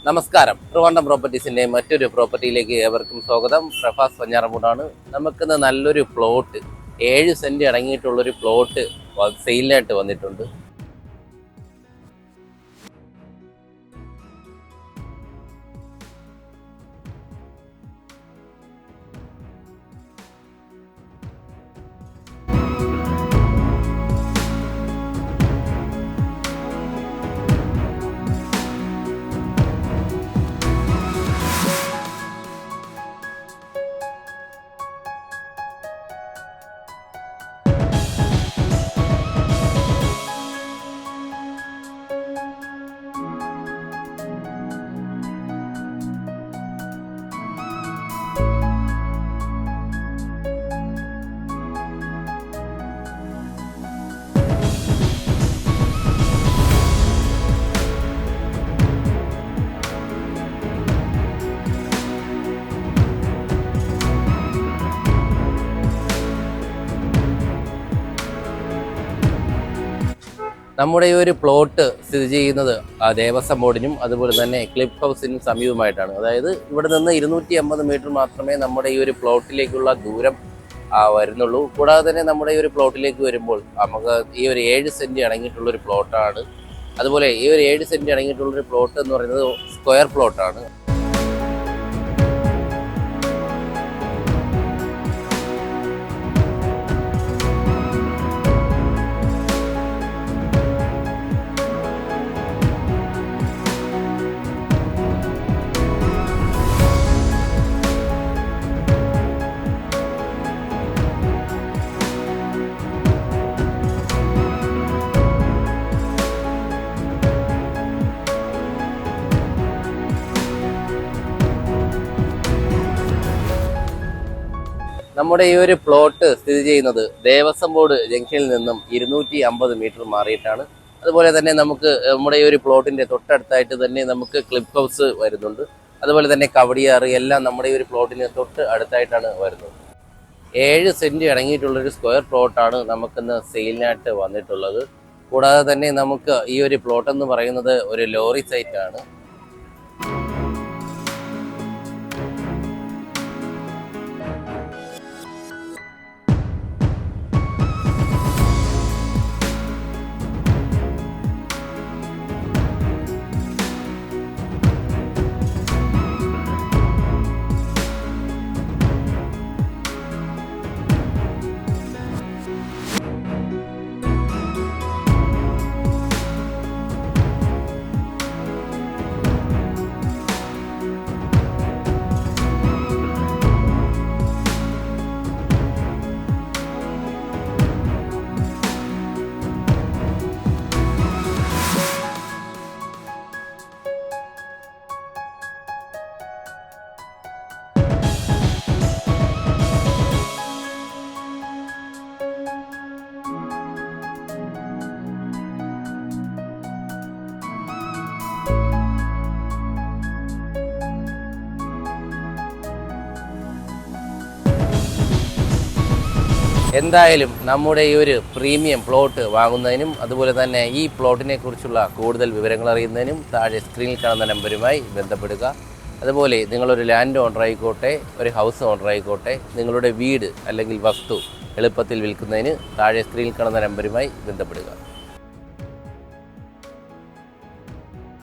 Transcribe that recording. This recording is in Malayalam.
നമസ്കാരം. ട്രിവാൻഡ്രം പ്രോപ്പർട്ടീസിൻ്റെ മറ്റൊരു പ്രോപ്പർട്ടിയിലേക്ക് ഏവർക്കും സ്വാഗതം. പ്രഭാസ് പഞ്ഞാറമൂടാണ്. നമുക്കിന്ന് നല്ലൊരു പ്ലോട്ട് 7 സെൻറ്റ് അടങ്ങിയിട്ടുള്ളൊരു പ്ലോട്ട് സെയിലിനായിട്ട് വന്നിട്ടുണ്ട്. നമ്മുടെ ഈ ഒരു പ്ലോട്ട് സ്ഥിതി ചെയ്യുന്നത് ദേവസ്വം ബോർഡിനും അതുപോലെ തന്നെ ക്ലിഫ് ഹൗസിനും സമീപമായിട്ടാണ്. അതായത് ഇവിടെ നിന്ന് 250 മീറ്റർ മാത്രമേ നമ്മുടെ ഈ ഒരു പ്ലോട്ടിലേക്കുള്ള ദൂരം വരുന്നുള്ളൂ. കൂടാതെ തന്നെ നമ്മുടെ ഈ ഒരു പ്ലോട്ടിലേക്ക് വരുമ്പോൾ നമുക്ക് ഈ ഒരു 7 സെൻറ്റ് അടങ്ങിയിട്ടുള്ളൊരു പ്ലോട്ടാണ്. അതുപോലെ ഈ ഒരു 7 സെൻറ്റ് അടങ്ങിയിട്ടുള്ളൊരു പ്ലോട്ട് എന്ന് പറയുന്നത് സ്ക്വയർ പ്ലോട്ടാണ്. നമ്മുടെ ഈ ഒരു പ്ലോട്ട് സ്ഥിതി ചെയ്യുന്നത് ദേവസ്വം ബോർഡ് ജംഗ്ഷനിൽ നിന്നും 250 മീറ്റർ മാറിയിട്ടാണ്. അതുപോലെ തന്നെ നമുക്ക് നമ്മുടെ ഈ ഒരു പ്ലോട്ടിൻ്റെ തൊട്ടടുത്തായിട്ട് തന്നെ നമുക്ക് ക്ലിഫ് ഹൗസ് വരുന്നുണ്ട്. അതുപോലെ തന്നെ കവടിയാറ് എല്ലാം നമ്മുടെ ഈ ഒരു പ്ലോട്ടിന് തൊട്ട് അടുത്തായിട്ടാണ് വരുന്നത്. 7 സെൻറ്റ് അടങ്ങിയിട്ടുള്ളൊരു സ്ക്വയർ പ്ലോട്ടാണ് നമുക്കിന്ന് സെയിലിനായിട്ട് വന്നിട്ടുള്ളത്. കൂടാതെ തന്നെ നമുക്ക് ഈ ഒരു പ്ലോട്ട് എന്ന് പറയുന്നത് ഒരു ലോറി സൈറ്റാണ്. എന്തായാലും നമ്മുടെ ഈ ഒരു പ്രീമിയം പ്ലോട്ട് വാങ്ങുന്നതിനും അതുപോലെ തന്നെ ഈ പ്ലോട്ടിനെ കുറിച്ചുള്ള കൂടുതൽ വിവരങ്ങൾ അറിയുന്നതിനും താഴെ സ്ക്രീനിൽ കാണുന്ന നമ്പറുമായി ബന്ധപ്പെടുക. അതുപോലെ നിങ്ങളൊരു ലാൻഡ് ഓണർ ആയിക്കോട്ടെ, ഒരു ഹൗസ് ഓണർ ആയിക്കോട്ടെ, നിങ്ങളുടെ വീട് അല്ലെങ്കിൽ വസ്തു എളുപ്പത്തിൽ വിൽക്കുന്നതിന് താഴെ സ്ക്രീനിൽ കാണുന്ന നമ്പറുമായി ബന്ധപ്പെടുക.